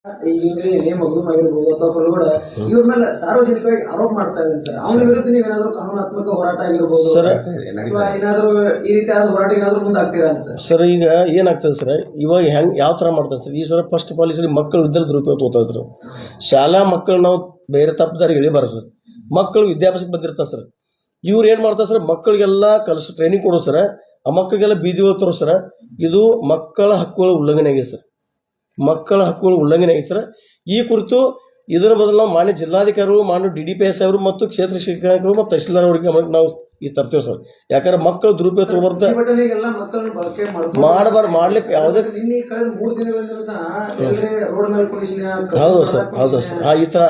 ಈಗಾಗಲೇ ನೇಮವಾಗಿರ್ಬೋದು ಅಥವಾ ಕೂಡ ಇವ್ರ ಮೇಲೆ ಸಾರ್ವಜನಿಕವಾಗಿ ಆರೋಪ ಮಾಡ್ತಾ ಇದ್ದಾರೆ ಸರ್. ಅವನ ವಿರುದ್ಧ ನೀವೇನಾದ್ರೂ ಕಾನೂನಾತ್ಮಕ ಹೋರಾಟ ಆಗಿರ್ಬೋದು ಸರ್ ಅಥವಾ ಏನಾದ್ರೂ ಈ ರೀತಿಯಾದ ಹೋರಾಟ ಏನಾದ್ರೂ ಮುಂದಾಗ್ತೀರಾ ಅಂತ ಸರ್? ಸರ್ ಈಗ ಏನಾಗ್ತದೆ ಸರ್, ಇವಾಗ ಹೆಂಗೆ ಯಾವ ಥರ ಮಾಡ್ತಾರೆ ಸರ್, ಈ ಸರ್ ಫಸ್ಟ್ ಪಾಲಿಸಿ ಮಕ್ಕಳು ವಿದ್ಯಾರ್ಥಿ ದುರುಪಯೋಗ ತಗೋತಾರೆ. ಶಾಲಾ ಮಕ್ಕಳು ನಾವು ಬೇರೆ ತಪ್ಪದಾರಿಗೆ ಇಳಿಬಾರ ಸರ್. ಮಕ್ಕಳು ವಿದ್ಯಾಭ್ಯಾಸಕ್ಕೆ ಬಂದಿರ್ತಾರೆ ಸರ್. ಇವ್ರು ಏನು ಮಾಡ್ತಾರೆ ಸರ್, ಮಕ್ಕಳಿಗೆಲ್ಲ ಟ್ರೈನಿಂಗ್ ಕೊಡೋ ಸರ್, ಆ ಮಕ್ಕಳಿಗೆಲ್ಲ ಬೀದಿ ಹೋಗ್ತಾರೋ ಸರ್. ಇದು ಮಕ್ಕಳ ಹಕ್ಕುಗಳ ಉಲ್ಲಂಘನೆ ಆಗಿದೆ ಸರ್. ಮಕ್ಕಳ ಹಕ್ಕುಗಳ ಉಲ್ಲಂಘನೆ ಆಗಿದೆ ಸರ್. ಈ ಕುರಿತು ಇದರ ಬದಲು ನಾವು ಮಾನ್ಯ ಜಿಲ್ಲಾಧಿಕಾರಿಗಳು, ಮಾನ್ಯ DDPS ಅವರು ಮತ್ತು ಕ್ಷೇತ್ರ ಶಿಕ್ಷಕರು ಮತ್ತು ತಹಸೀಲ್ದಾರ್ ಅವರಿಗೆ ನಾವು ಈ ತರ್ತೇವೆ ಸರ್. ಯಾಕಂದ್ರೆ ಮಕ್ಕಳು ದುರುಪಯೋಗ ತಗೋಬಾರ್ದು, ಮಾಡಬಾರ್ದು, ಮಾಡ್ಲಿಕ್ಕೆ ಯಾವುದೇ. ಹೌದು ಸರ್, ಹೌದು ಸರ್. ಈ ಥರ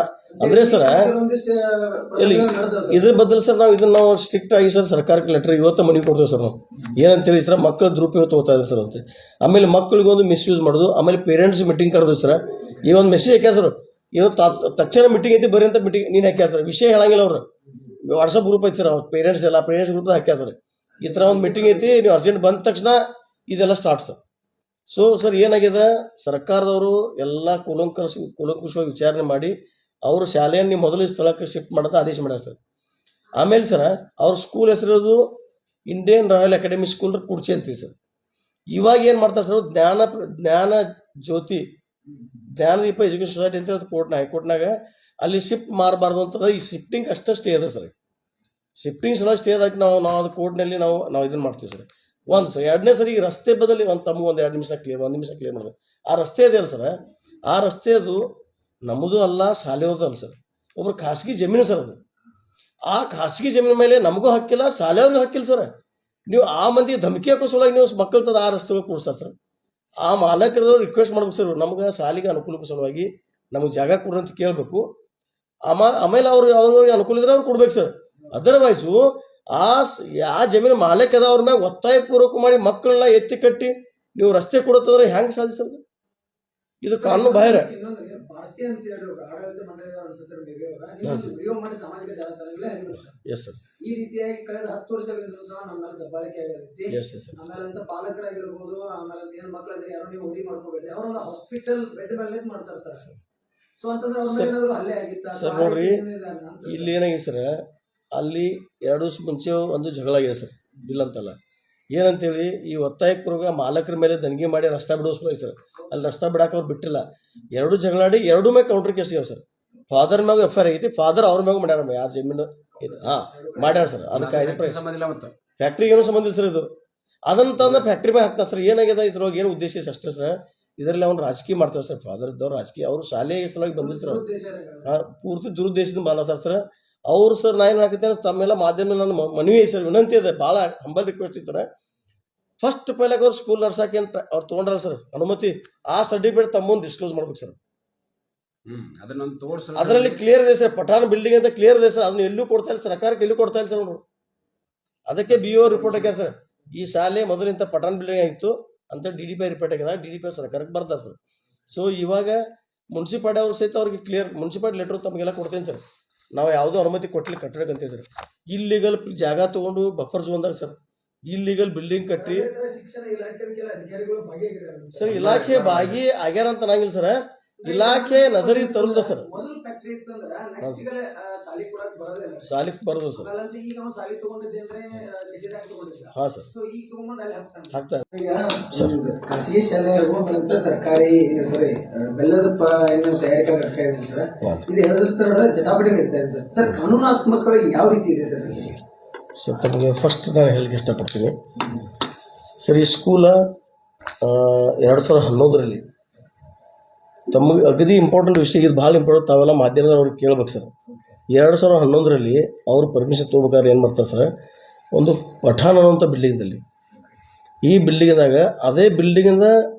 ಅಂದ್ರೆ ಸರ್ ಇಲ್ಲಿ ಇದ್ರ ಬದಲು ಸರ್ ನಾವು ಸ್ಟ್ರಿಕ್ಟ್ ಆಗಿ ಸರ್ ಸರ್ಕಾರಕ್ಕೆ ಲೆಟರ್ ಇವತ್ತು ಮನವಿ ಕೊಡ್ತೇವೆ ಸರ್. ನಾವು ಏನಂತೇಳಿ ಸರ್, ಮಕ್ಕಳು ದುರುಪಯೋಗ ತಗೋತಾ ಇದೆ ಸರ್ ಅಂತ. ಆಮೇಲೆ ಮಕ್ಕಳಿಗೆ ಒಂದು ಮಿಸ್ಯೂಸ್ ಮಾಡೋದು. ಆಮೇಲೆ ಪೇರೆಂಟ್ಸ್ ಮೀಟಿಂಗ್ ಕರೆದು ಸರ್, ಈ ಒಂದು ಮೆಸೇಜ್ ಹಾಕ್ಯ ಸರ್, ಇವತ್ತು ತಕ್ಷಣ ಮೀಟಿಂಗ್ ಐತಿ ಬರೀ ಅಂತ ಮೀಟಿಂಗ್ ನೀನು ಹಾಕ್ಯ ಸರ್. ವಿಷಯ ಹೇಳಂಗಿಲ್ಲ ಅವ್ರು. ವಾಟ್ಸಪ್ ಗ್ರೂಪ್ ಐತಿ ಸರ್, ಅವ್ರು ಪೇರೆಂಟ್ಸ್ ಎಲ್ಲ ಪೇರೆಂಟ್ಸ್ ಗ್ರೂಪ್ ಹಾಕ್ಯ ಸರ್, ಈ ಥರ ಒಂದು ಮೀಟಿಂಗ್ ಐತಿ, ನೀವು ಅರ್ಜೆಂಟ್ ಬಂದ ತಕ್ಷಣ ಇದೆಲ್ಲ ಸ್ಟಾರ್ಟ್ ಸರ್. ಸೊ ಸರ್ ಏನಾಗಿದೆ, ಸರ್ಕಾರದವರು ಎಲ್ಲ ಕೂಲಂಕುಷವಾಗಿ ವಿಚಾರಣೆ ಮಾಡಿ ಅವರು ಶಾಲೆಯನ್ನು ಮೊದಲು ಸ್ಥಳಕ್ಕೆ ಶಿಫ್ಟ್ ಮಾಡೋದು ಆದೇಶ ಮಾಡ್ಯಾರ ಸರ್. ಆಮೇಲೆ ಸರ್ ಅವ್ರ ಸ್ಕೂಲ್ ಹೆಸರಿರೋದು Indian Royal Academy School Kudchi ಅಂತೀವಿ ಸರ್. ಇವಾಗ ಏನು ಮಾಡ್ತಾರೆ ಸರ್, ಜ್ಞಾನ ಜ್ಯೋತಿ ಜ್ಞಾನದೀಪ ಎಜುಕೇಶನ್ ಸೊಸೈಟಿ ಅಂತ ಹೈಕೋರ್ಟ್ನಾಗ ಅಲ್ಲಿ ಶಿಫ್ಟ್ ಮಾಡಬಾರ್ದು ಅಂತಂದ್ರೆ ಈ ಶಿಫ್ಟಿಂಗ್ ಅಷ್ಟೇ ಸ್ಟೇ ಅದ ಸರ್. ಶಿಫ್ಟಿಂಗ್ ಸಲ ಸ್ಟೇ ಆದಾಗ ನಾವು ಅದು ಕೋರ್ಟ್ನಲ್ಲಿ ನಾವು ಇದನ್ನು ಮಾಡ್ತೀವಿ ಸರ್. ಒಂದು ಸರ್. ಎರಡನೇ ಸರಿ ಈ ರಸ್ತೆ ಬದಲಿ ತಮಗೆ ಒಂದು 2 ನಿಮಿಷ ಕ್ಲಿಯರ್ ಮಾಡಿದೆ. ಆ ರಸ್ತೆ ಇದೆಯಲ್ಲ ಸರ್, ಆ ರಸ್ತೆದು ನಮ್ಮದು ಅಲ್ಲ, ಶಾಲೆಯವ್ರದ್ದು ಅಲ್ಲ ಸರ್, ಒಬ್ರು ಖಾಸಗಿ ಜಮೀನು ಸರ್ ಅದು. ಆ ಖಾಸಗಿ ಜಮೀನು ಮೇಲೆ ನಮಗೂ ಹಕ್ಕಿಲ್ಲ, ಶಾಲೆಯವ್ರಿಗೂ ಹಕ್ಕಿಲ್ಲ ಸರ್. ನೀವು ಆ ಮಂದಿ ಧಮಕಿ ಹಾಕೋ ಸಲುವಾಗಿ ನೀವು ಮಕ್ಕಳು ತಂದು ಆ ರಸ್ತೆ ಕೂಡಿಸ್ತಾರೆ ಸರ್. ಆ ಮಾಲಕರದವ್ರು ರಿಕ್ವೆಸ್ಟ್ ಮಾಡ್ಬೇಕು ಸರ್, ನಮ್ಗೆ ಶಾಲೆಗೆ ಅನುಕೂಲಕ್ಕೆ ಸಲುವಾಗಿ ನಮಗೆ ಜಾಗ ಕೊಡ್ರಿ ಅಂತ ಕೇಳಬೇಕು. ಆಮೇಲೆ ಅವ್ರಿಗೆ ಅನುಕೂಲ ಇದ್ರೆ ಅವ್ರು ಕೊಡ್ಬೇಕು ಸರ್. ಅದರ್ವೈಸು ಆ ಜಮೀನು ಮಾಲಕದ ಅವ್ರ ಮ್ಯಾಗ ಒತ್ತಾಯ ಪೂರ್ವಕ ಮಾಡಿ ಮಕ್ಕಳನ್ನ ಎತ್ತಿ ಕಟ್ಟಿ ನೀವು ರಸ್ತೆ ಕೊಡುತ್ತಂದ್ರೆ ಹೆಂಗೆ ಸಾಧಿಸೋದು? ಇದು ಕಾನೂನು ಬಾಹಿರ. ಭಾರತೀಯ ಅಂತ ಹೇಳಿ ಆಡಳಿತ ಮಂಡಳಿಯ ವಿಡಿಯೋ ಮಾಡಿ ಸಾಮಾಜಿಕ ಜಾಲತಾಣಗಳೇ ಎಸ್ ಸರ್. ಈ ರೀತಿಯಾಗಿ ಕಳೆದ 10 ವರ್ಷಗಳಿಂದ ಸಹ ನಮ್ಮೆಲ್ಲ ದಬ್ಬಾಳಿಕೆ ಆಗಿರುತ್ತೆ. ಆಮೇಲೆ ಅಂತ ಪಾಲಕರಾಗಿರ್ಬೋದು, ಆಮೇಲೆ ಏನ್ ಮಕ್ಕಳಿದ್ರೆ ಯಾರು ನೀವು ಹುಡಿ ಮಾಡ್ಕೋಬೇಡ್ರಿ, ಅವರೊಂದು ಹಾಸ್ಪಿಟಲ್ ಬೆಡ್ ಮೇಲೆ ಮಾಡ್ತಾರೆ ಸರ್. ಸೊ ಅಂತಂದ್ರೆ ಅವ್ರ ಮೇಲೆ ಏನಾದ್ರು ಹಲ್ಲೆ ಆಗಿತ್ತ ಸರ್? ನೋಡ್ರಿ, ಇಲ್ಲಿ ಏನಾಗಿದೆ ಸರ್, ಅಲ್ಲಿ 2 ದಿವಸ ಮುಂಚೆ ಒಂದು ಜಗಳ ಆಗಿದೆ ಸರ್, ಇಲ್ಲಂತಲ್ಲ. ಏನಂತೇಳಿ ಈ ಒತ್ತಾಯಪೂರ್ವಕ ಮಾಲಕರ ಮೇಲೆ ದಣಿಗೆ ಮಾಡಿ ರಸ್ತೆ ಬಿಡಿಸ್ಬೋದು ಸರ್. ಅಲ್ಲಿ ರಸ್ತೆ ಬಿಡಾಕ ಅವ್ರು ಬಿಟ್ಟಿಲ್ಲ. 2 ಜಗಳಾಡಿ 2 ಮೇಲೆ ಕೌಂಟರ್ ಕೇಸ್ ಆಗ್ಯಾವ ಸರ್. ಫಾದರ್ ಮ್ಯಾಗ FIR ಆಗೈತಿ, ಫಾದರ್ ಅವ್ರ ಮ್ಯಾಗ ಮಾಡ್ಯಾರ. ಯಾರು ಜಮೀನು ಮಾಡ್ಯಾರ ಸರ್. ಅದಕ್ಕೆ ಫ್ಯಾಕ್ಟ್ರಿಗೆ ಏನೂ ಸಂಬಂಧ ಇಲ್ಲ ಸರ್. ಇದು ಅದಂತಂದ್ರೆ ಫ್ಯಾಕ್ಟ್ರಿ ಮ್ಯಾಗ ಹಾಕ್ತಾರೆ ಸರ್. ಏನಾಗಿದೆ ಇದ್ರೊಳಗೆ ಏನು ಉದ್ದೇಶ ಅಷ್ಟೇ ಸರ್. ಇದರಲ್ಲಿ ಅವ್ನು ರಾಜಕೀಯ ಮಾಡ್ತಾರೆ ಸರ್. ಫಾದರ್ ಇದ್ದವ್ರು ರಾಜಕೀಯ, ಅವರು ಶಾಲೆಗೆ ಸಲುವಾಗಿ ಬಂದಿಲ್ಲ ಸರ್. ಪೂರ್ತಿ ದುರುದ್ದೇಶದಿಂದ ಮಾಡ್ತಾರೆ ಸರ್ ಅವರು ಸರ್. ನಾ ಏನು ಹಾಕತ್ತೇನೆ ತಮ್ಮೆಲ್ಲ ಮಾಧ್ಯಮ ನನ್ನ ಮನವಿ ಸರ್, ವಿನಂತಿ ಇದೆ, ಭಾಳ ಹಂಬಲ್ ರಿಕ್ವೆಸ್ಟ್ ಇದೆ ಸರ್. ಫಸ್ಟ್ ಪೈಲಾಗ ಅವ್ರು ಸ್ಕೂಲ್ ನಡ್ಸಾಕೆ ಅಂತ ಅವ್ರು ತೊಗೊಂಡ್ರ ಸರ್ ಅನುಮತಿ, ಆ ಸರ್ಟಿಫಿಕೇಟ್ ತಮ್ಮ ಮುಂದೆ ಡಿಸ್ಕ್ಲೋಸ್ ಮಾಡ್ಬೇಕು ಸರ್. ಅದರಲ್ಲಿ ಕ್ಲಿಯರ್ ಇದೆ ಸರ್, ಪಠಾಣ ಬಿಲ್ಡಿಂಗ್ ಅಂತ ಕ್ಲಿಯರ್ ಇದೆ ಸರ್. ಅದನ್ನ ಎಲ್ಲೂ ಕೊಡ್ತಾ ಇಲ್ಲ ಸರ್ಕಾರಕ್ಕೆ, ಎಲ್ಲೂ ಕೊಡ್ತಾ ಇಲ್ಲ ಸರ್ ಅವರು. ಅದಕ್ಕೆ BO ರಿಪೋರ್ಟ್ ಆಗ್ಯಾರ ಸರ್. ಈ ಶಾಲೆ ಮೊದಲಿಂದ ಪಠಾಣ ಬಿಲ್ಡಿಂಗ್ ಆಗಿತ್ತು ಅಂತ DDP ರಿಪೋರ್ಟ್ ಆಗ್ಯದ. DDP ಸರ್ಕಾರಕ್ಕೆ ಬರ್ತಾರೆ ಸರ್. ಸೊ ಇವಾಗ ಮುನ್ಸಿಪಾಲಿಟಿ ಅವ್ರು ಸಹಿತ ಅವ್ರಿಗೆ ಕ್ಲಿಯರ್ ಮುನ್ಸಿಪಾಲಿಟಿ ಲೆಟರ್ ತಮಗೆಲ್ಲ ಕೊಡ್ತೇನೆ ಸರ್. ನಾವು ಯಾವುದೋ ಅನುಮತಿ ಕೊಟ್ಟಲಿ ಕಟ್ಟಬೇಕಂತೀವಿ ಸರ್. ಇಲ್ಲಿಗಲ್ ಜಾಗ ತೊಗೊಂಡು ಬಫರ್ ಝೋನ್ದಾಗ ಸರ್ ಇಲ್ಲಿಗಲ್ ಬಿಲ್ಡಿಂಗ್ ಕಟ್ಟಿ ಸರ್ ಇಲಾಖೆ ಭಾಗಿ ಆಗ್ಯಾರ ಅಂತ ಅನ್ನಂಗಿಲ್ಲ ಸರ್. ಇಲಾಖೆ ನಜರಿ ತರುದ ಸರ್. ಸಾಲಿಕ್ ಬರೋದು ಸರ್. ಹಾಂ ಸರ್, ಹಾಕ್ತಾರೆ ಸರ್. ಖಾಸಗಿ ಶಾಲೆ ಸರ್ಕಾರಿ ಸಾರಿ ಬೆಲ್ಲದ ತಯಾರಿಕಾ ಘಟಕ ಇದೆ ಸರ್. ಇದು ಎಲ್ಲದರ ಜಟಾಪಟಿ ನಡೀತಾ ಇದೆ ಸರ್. ಸರ್ ಕಾನೂನಾತ್ಮಕವಾಗಿ ಯಾವ ರೀತಿ ಇದೆ ಸರ್? ಸರ್ ತಮಗೆ ಫಸ್ಟ್ ನಾನು ಹೇಳಲಿಕ್ಕೆ ಇಷ್ಟಪಡ್ತೀನಿ ಸರ್. ಈ ಸ್ಕೂಲ 2011ರಲ್ಲಿ ತಮಗೆ ಅಗದಿ ಇಂಪಾರ್ಟೆಂಟ್ ವಿಷಯ, ಇದು ಭಾಳ ಇಂಪಾರ್ಟೆಂಟ್, ತಾವೆಲ್ಲ ಮಾಧ್ಯಮದವ್ರಿಗೆ ಕೇಳ್ಬೇಕು ಸರ್. 2011ರಲ್ಲಿ ಅವರು ಪರ್ಮಿಷನ್ ತೊಗೋಬೇಕಾದ್ರೆ ಏನು ಮಾಡ್ತಾರೆ ಸರ್, ಒಂದು ಪಠಾಣ ಅನ್ನೋಂಥ ಬಿಲ್ಡಿಂಗ್ದಲ್ಲಿ, ಈ ಬಿಲ್ಡಿಂಗ್ದಾಗ ಅದೇ ಬಿಲ್ಡಿಂಗಿಂದ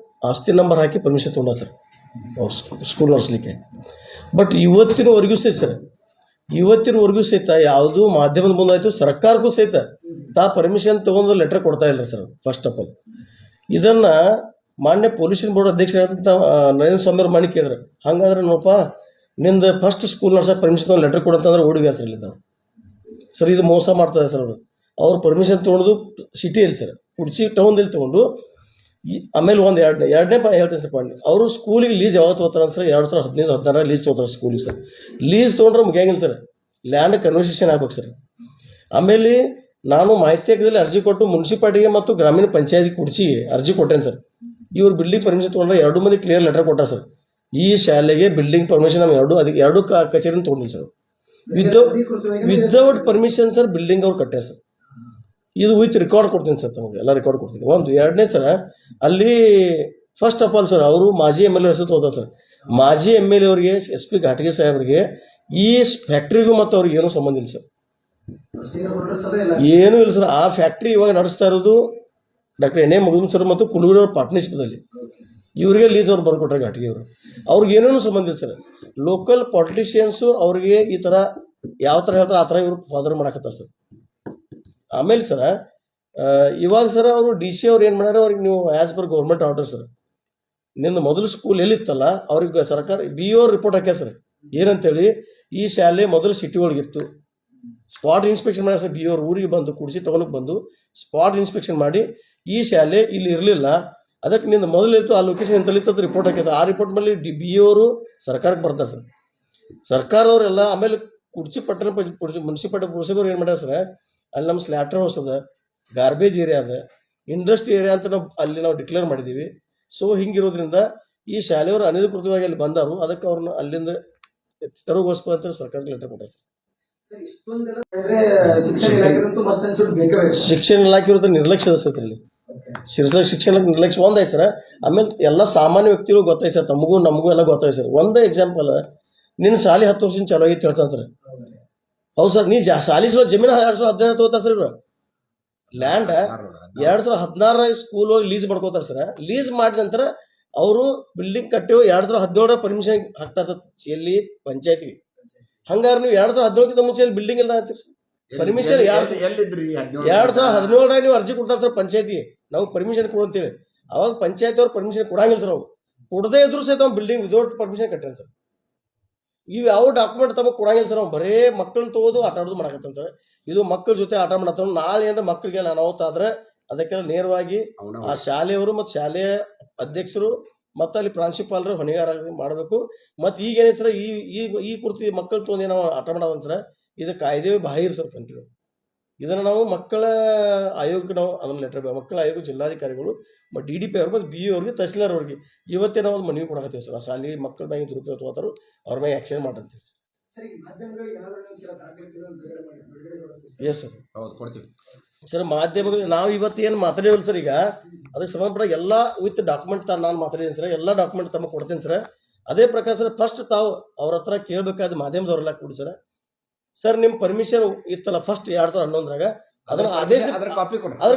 ಆಸ್ತಿ ನಂಬರ್ ಹಾಕಿ ಪರ್ಮಿಷನ್ ತೊಗೊಂಡ ಸರ್ ಸ್ಕೂಲ್ ನಡೆಸಲಿಕ್ಕೆ. ಬಟ್ ಇವತ್ತಿನವರೆಗೂ ಸಹಿತ ಯಾವುದೂ ಮಾಧ್ಯಮದ ಮುಂದಾಯಿತು, ಸರ್ಕಾರಕ್ಕೂ ಸಹಿತ ಪರ್ಮಿಷನ್ ತೊಗೊಂಡು ಲೆಟರ್ ಕೊಡ್ತಾ ಇಲ್ಲ ಸರ್. ಫಸ್ಟ್ ಆಫ್ ಆಲ್ ಇದನ್ನು ಮಾನ್ಯ ಪೊಲ್ಯೂಷನ್ ಬೋರ್ಡ್ ಅಧ್ಯಕ್ಷರಾದಂಥ ನರೇಂದ್ರ ಸ್ವಾಮಿ ಅವ್ರು ಮಾಡಿ ಕೇಳಿದ್ರು, ಹಂಗಾದ್ರೆ ನೋಡಪ್ಪ ನಿಂದು ಫಸ್ಟ್ ಸ್ಕೂಲ್ ನಡ್ಸೋಕೆ ಪರ್ಮಿಷನ್ ಲೆಟರ್ ಕೊಡಂತಂದ್ರೆ ಓಡಿಗೆ ಸರ್ ಇಲ್ಲಿದ್ದಾವೆ ಸರ್. ಇದು ಮೋಸ ಮಾಡ್ತಾರೆ ಸರ್ ಅವರು. ಅವ್ರು ಪರ್ಮಿಷನ್ ತೊಗೊಂಡು ಸಿಟಿಯಲ್ಲಿ ಸರ್ ಕುಡ್ಚಿ ಟೌನ್ದಲ್ಲಿ ತೊಗೊಂಡು ಆಮೇಲೆ ಒಂದು ಎರಡನೇ ಹೇಳ್ತೀನಿ ಸರ್ ಪಾಯಿಂಟ್, ಅವರು ಸ್ಕೂಲಿಗೆ ಲೀಸ್ ಯಾವಾಗ ತೊಗೋತಾರೆ ಸರ್ 2015-16 ಲೀಸ್ ತೊಗೋತಾರೆ ಸ್ಕೂಲಿಗೆ ಸರ್. ಲೀಸ್ ತೊಗೊಂಡ್ರೆ ಮುಗಿಯಂಗಿಲ್ಲ ಸರ್, ಲ್ಯಾಂಡ್ ಕನ್ವರ್ಸೇಷನ್ ಆಗ್ಬೇಕು ಸರ್. ಆಮೇಲೆ ನಾನು ಮಾಹಿತಿ ಹಾಕಿದಲ್ಲಿ ಅರ್ಜಿ ಕೊಟ್ಟು ಮುನ್ಸಿಪಾಲ್ಟಿಗೆ ಮತ್ತು ಗ್ರಾಮೀಣ ಪಂಚಾಯತಿ ಕುರ್ಚಿ ಅರ್ಜಿ ಕೊಟ್ಟೇನೆ ಸರ್. ಇವ್ರು ಬಿಲ್ಡಿಂಗ್ ಪರ್ಮಿಷನ್ ತೊಗೊಂಡ್ರೆ 2 ಮಂದಿ ಕ್ಲಿಯರ್ ಲೆಟರ್ ಕೊಟ್ಟಾರ ಸರ್. ಈ ಶಾಲೆಗೆ ಬಿಲ್ಡಿಂಗ್ ಪರ್ಮಿಷನ್ ನಾವು ಎರಡು ಕಚೇರಿನ ತೊಗೊಂಡಿಲ್ಲ sir. Without permission sir building ಅವ್ರು ಕಟ್ಟ್ಯಾರ ಸರ್. ಇದು ವಿತ್ ರೆಕಾರ್ಡ್ ಕೊಡ್ತೀನಿ ಸರ್, ತಮಗೆ ಎಲ್ಲ ರೆಕಾರ್ಡ್ ಕೊಡ್ತೀನಿ. ಒಂದು ಎರಡನೇ ಸರ್, ಅಲ್ಲಿ ಫಸ್ಟ್ ಆಫ್ ಆಲ್ ಸರ್ ಅವರು ಮಾಜಿ MLA ಹೆಸರು ತಗೋತಾರೆ ಸರ್. ಮಾಜಿ MLA ಅವರಿಗೆ SP ಘಾಟಗಿ ಸಾಹೇಬರಿಗೆ ಈ ಫ್ಯಾಕ್ಟ್ರಿಗೂ ಮತ್ತು ಅವ್ರಿಗೆ ಏನೂ ಸಂಬಂಧ ಇಲ್ಲ ಸರ್, ಏನೂ ಇಲ್ಲ ಸರ್. ಆ ಫ್ಯಾಕ್ಟ್ರಿ ಇವಾಗ ನಡೆಸ್ತಾ ಇರೋದು ಡಾಕ್ಟರ್ N.A. ಮಗದೂಮ್ ಸರ್ ಮತ್ತು ಕುಲೂರಿ ಅವ್ರ ಪಾರ್ಟ್ನರ್ಶಿಪ್ದಲ್ಲಿ ಇವರಿಗೆ ಲೀಸ್ ಅವ್ರು ಬರ್ಕೊಟ್ರೆ ಘಾಟಗಿ ಅವರು, ಅವ್ರಿಗೆ ಏನೇನು ಸಂಬಂಧ ಇಲ್ಲ ಸರ್. ಲೋಕಲ್ ಪಾಲಿಟಿಷಿಯನ್ಸು ಅವ್ರಿಗೆ ಈ ಥರ ಯಾವ ಥರ ಹೇಳ್ತಾರೆ ಆ ಥರ ಇವರು ಫಾದರ್ ಮಾಡಕತ್ತಾರೆ ಸರ್. ಆಮೇಲೆ ಸರ ಇವಾಗ ಸರ್ ಅವರು DC ಅವ್ರು ಏನು ಮಾಡ್ಯಾರ, ಅವ್ರಿಗೆ ನೀವು as per government order sir, ನಿನ್ನ ಮೊದಲು ಸ್ಕೂಲ್ ಎಲ್ಲಿತ್ತಲ್ಲ ಅವ್ರಿಗೆ ಸರ್ಕಾರ BO ರಿಪೋರ್ಟ್ ಹಾಕ್ಯಾರ ಸರ್. ಏನಂತೇಳಿ, ಈ ಶಾಲೆ ಮೊದಲು ಸಿಟಿ ಒಳಗಿತ್ತು, ಸ್ಪಾಟ್ ಇನ್ಸ್ಪೆಕ್ಷನ್ ಮಾಡ್ಯಾರ ಸರ್. BO ಊರಿಗೆ ಬಂದು ಕುಡಿಸಿ ತೊಗೊಳಕ್ಕೆ ಬಂದು ಸ್ಪಾಟ್ ಇನ್ಸ್ಪೆಕ್ಷನ್ ಮಾಡಿ ಈ ಶಾಲೆ ಇಲ್ಲಿ ಇರಲಿಲ್ಲ, ಅದಕ್ಕೆ ನಿನ್ನ ಮೊದಲಿತ್ತು ಆ ಲೊಕೇಶನ್ ಇಂತಲ್ಲಿತ್ತು ರಿಪೋರ್ಟ್ ಹಾಕಿದ್ರು. ಆ ರಿಪೋರ್ಟ್ ಮೇಲೆ BO ಅವರು ಸರ್ಕಾರಕ್ಕೆ ಬರ್ತಾರೆ ಸರ್. ಸರ್ಕಾರದವರೆಲ್ಲ ಆಮೇಲೆ ಕುರ್ಚಿ ಪಟ್ಟಣ ಮುನ್ಸಿಪಾಲ್ಟಿ ಪುರಸಭೆಯವ್ರು ಏನು ಮಾಡ್ಯಾರ ಸರ್, ಅಲ್ಲಿ ನಮ್ಮ ಸ್ಲ್ಯಾಟರ್ ಹೌಸ್ ಅದ, ಗಾರ್ಬೇಜ್ ಏರಿಯಾ ಅದ, ಇಂಡಸ್ಟ್ರಿ ಏರಿಯಾ ಅಂತ ನಾವು ಡಿಕ್ಲೇರ್ ಮಾಡಿದ್ದೀವಿ. ಸೊ ಹಿಂಗಿರೋದ್ರಿಂದ ಈ ಶಾಲೆಯವರು ಅನಧಿಕೃತವಾಗಿ ಅಲ್ಲಿ ಬಂದರು, ಅದಕ್ಕೆ ಅವ್ರನ್ನ ಅಲ್ಲಿಂದ ತೆರವುಗೊಳಿಸ್ಬೇಕು ಅಂತ ಸರ್ಕಾರಕ್ಕೆ ಲೆಟರ್ ಕೊಟ್ಟಾರೆ ಸರ್. ಶಿಕ್ಷಣ ಇಲಾಖೆ ಇರೋದು ನಿರ್ಲಕ್ಷ್ಯ ಸರ್. ಇಲ್ಲಿ ಶಿಕ್ಷಣ ನಿರ್ಲಕ್ಷ್ಯ ಒಂದಾಯ್ತು ಸರ್. ಆಮೇಲೆ ಎಲ್ಲ ಸಾಮಾನ್ಯ ವ್ಯಕ್ತಿಗಳು ಗೊತ್ತಾಯ್ತು ಸರ್, ತಮಗೂ ನಮಗೂ ಎಲ್ಲ ಗೊತ್ತಾಯ್ತು ಸರ್. ಒಂದೇ ಎಕ್ಸಾಂಪಲ್, ನಿನ್ನ ಶಾಲೆ 10 ವರ್ಷದಿಂದ ಚಾಲೂ ಆಗಿತ್ತು ಹೇಳ್ತಾನೆ ಸರ್. ಹೌದು ಸರ್, ನೀ ಸಾಲಿಸೋ ಜಮೀನು 2015 ತಗೋತಾರೆ ಸರ್. ಇವರು ಲ್ಯಾಂಡ್ 2016 ಸ್ಕೂಲ್ ಹೋಗಿ ಲೀಸ್ ಮಾಡ್ಕೋತಾರೆ ಸರ್. ಲೀಸ್ ಮಾಡಿದ ನಂತರ ಅವರು ಬಿಲ್ಡಿಂಗ್ ಕಟ್ಟಿವು 2017 ಪರ್ಮಿಷನ್ ಹಾಕ್ತಾರೆ ಸರ್ ಎಲ್ಲಿ ಪಂಚಾಯತಿಗೆ. ಹಂಗಾರೆ ನೀವು 2017 ಮುಂಚೆ ಬಿಲ್ಡಿಂಗ್ ಎಲ್ಲ ಹಾಕ್ತೀರಿ ಸರ್. ಪರ್ಮಿಷನ್ 2017 ನೀವು ಅರ್ಜಿ ಕೊಡ್ತಾರೆ ಸರ್ ಪಂಚಾಯತಿಗೆ, ನಾವು ಪರ್ಮಿಷನ್ ಕೊಡ್ತೀವಿ. ಅವಾಗ ಪಂಚಾಯತಿ ಅವ್ರು ಪರ್ಮಿಷನ್ ಕೊಡಂಗಿಲ್ಲ ಸರ್. ಅವ್ರು ಕೊಡದೇ ಇದ್ರು ಸಹಿತ ಅವ್ನು ಬಿಲ್ಡಿಂಗ್ ವಿದೌಟ್ ಪರ್ಮಿಷನ್ ಕಟ್ಟಾರ ಸರ್. ಇವು ಯಾವ ಡಾಕ್ಯುಮೆಂಟ್ ತಮಗೆ ಕೊಡಂಗಿಲ್ಲ ಸರ್. ಅವ್ನು ಬರೇ ಮಕ್ಕಳನ್ನ ತಗೋದು ಆಟ ಆಡೋದು ಮಾಡಕತ್ತಾನ ಸರ್. ಇದು ಮಕ್ಕಳ ಜೊತೆ ಆಟ ಮಾಡತ್ತ, ನಾಳೆ ಏನಾರ ಮಕ್ಕಳಿಗೆ ಅನಾಹುತ ಆದ್ರೆ ಅದಕ್ಕೆಲ್ಲ ನೇರವಾಗಿ ಆ ಶಾಲೆಯವರು ಮತ್ತು ಶಾಲೆಯ ಅಧ್ಯಕ್ಷರು ಮತ್ತು ಅಲ್ಲಿ ಪ್ರಾಂಶುಪಾಲರು ಹೊಣೆಗಾರ ಮಾಡಬೇಕು. ಮತ್ತು ಈಗ ಏನೇ ಸರ್, ಈ ಕುರಿತು ಮಕ್ಕಳು ತೊಗೊಂಡು ನಾವು ಆಟ ಮಾಡೋದಂತ ಸರ್, ಇದು ಕಾಯ್ದೆ ಬಾಹಿರ ಸರ್ ಕಂಟಿನ್ಯೂ. ಇದನ್ನು ನಾವು ಮಕ್ಕಳ ಆಯೋಗಕ್ಕೆ ನಾವು ಅದನ್ನು ಲೆಟರ್, ಮಕ್ಕಳ ಆಯೋಗ ಜಿಲ್ಲಾಧಿಕಾರಿಗಳು ಮತ್ತು DDP ಅವ್ರು ಮತ್ತು BO ಅವ್ರಿಗೆ ತಹಸೀಲ್ದಾರ್ ಅವ್ರಿಗೆ ಇವತ್ತೇ ನಾವು ಒಂದು ಮನವಿ ಕೊಡಕತ್ತೀವಿ ಸರ್. ಆ ಶಾಲೆ ಮಕ್ಕಳ ಮ್ಯಾಗೆ ದುರುಪಯೋಗ ತಗೋತಾರೋ ಅವ್ರ ಮ್ಯಾಗೆ ಆ್ಯಕ್ಷನ್ ಮಾಡಂತೀವಿ. ಎಸ್ ಸರ್, ಹೌದು ಕೊಡ್ತೀವಿ ಸರ್. ಮಾಧ್ಯಮಗಳು ನಾವು ಇವತ್ತು ಏನು ಮಾತಾಡಿವಲ್ಲ ಸರ್, ಈಗ ಅದಕ್ಕೆ ಸಂಬಂಧಪಟ್ಟ ಎಲ್ಲ ವಿತ್ ಡಾಕ್ಯುಮೆಂಟ್ ನಾನು ಮಾತಾಡಿದ್ದೀನಿ ಸರ್. ಎಲ್ಲ ಡಾಕ್ಯುಮೆಂಟ್ ತಮಗೆ ಕೊಡ್ತೀನಿ ಸರ್. ಅದೇ ಪ್ರಕಾರ ಸರ್, ಫಸ್ಟ್ ತಾವು ಅವ್ರ ಹತ್ರ ಕೇಳಬೇಕಾದ ಮಾಧ್ಯಮದವ್ರೆಲ್ಲ ಕೊಡಿ ಸರ್. ಸರ್ ನಿಮ್ಮ ಪರ್ಮಿಷನ್ ಇತ್ತಲ್ಲ ಫಸ್ಟ್ 2011 ಅದನ್ನ ಆದೇಶ ಅದ್ರ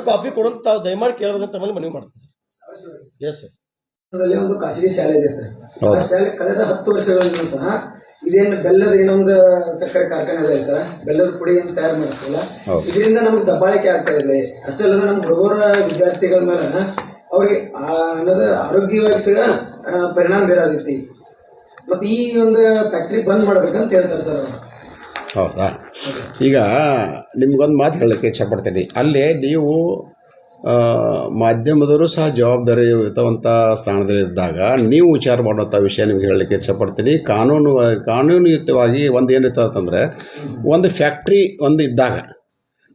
ಕಾಪಿ ಕೊಡೋದು ತಾವು ದಯಮಾಡಿ ಕೇಳಬೇಕಂತ ಮನವಿ ಮಾಡ್ತೀನಿ ಸರ್. Yes sir. ಒಂದು ಖಾಸಗಿ ಶಾಲೆ ಇದೆ ಸರ್. ಆ ಶಾಲೆ ಕಳೆದ 10 ವರ್ಷಗಳಿಂದ ಸಹ ಇದೇನು ಬೆಲ್ಲದ ಏನೊಂದು ಸಕ್ಕರೆ ಕಾರ್ಖಾನೆ ಇದೆ ಸರ್, ಬೆಲ್ಲದ ಪುಡಿ ಅಂತ ತಯಾರು ಮಾಡ್ತೀವಲ್ಲ, ಇದರಿಂದ ನಮ್ಗೆ ದಬ್ಬಾಳಿಕೆ ಆಗ್ತಾ ಇದೆ. ಅಷ್ಟೇ ಅಲ್ಲದೆ ನಮ್ಮ ಹುಡುಗರ ವಿದ್ಯಾರ್ಥಿಗಳ ಮೇಲೆ ಅವ್ರಿಗೆ ಅನ್ನೋದು ಆರೋಗ್ಯವಾಗಿ ಸಹ ಪರಿಣಾಮ ಬೀರೋದೈತಿ. ಮತ್ತೆ ಈ ಒಂದು ಫ್ಯಾಕ್ಟ್ರಿ ಬಂದ್ ಮಾಡ್ಬೇಕಂತ ಹೇಳ್ತಾರೆ ಸರ್ ಅವರು. ಹೌದಾ? ಈಗ ನಿಮ್ಗೊಂದು ಮಾತು ಹೇಳೋಕ್ಕೆ ಇಷ್ಟಪಡ್ತೀನಿ. ಅಲ್ಲೇ ನೀವು ಮಾಧ್ಯಮದವರು ಸಹ ಜವಾಬ್ದಾರಿಯುತವಂಥ ಸ್ಥಾನದಲ್ಲಿದ್ದಾಗ ನೀವು ವಿಚಾರ ಮಾಡುವಂಥ ವಿಷಯ ನಿಮ್ಗೆ ಹೇಳಲಿಕ್ಕೆ ಇಷ್ಟಪಡ್ತೀನಿ. ಕಾನೂನುಯುತವಾಗಿ ಒಂದು ಏನಿತ್ತು ಅಂತಂದರೆ, ಒಂದು ಫ್ಯಾಕ್ಟ್ರಿ ಒಂದು ಇದ್ದಾಗ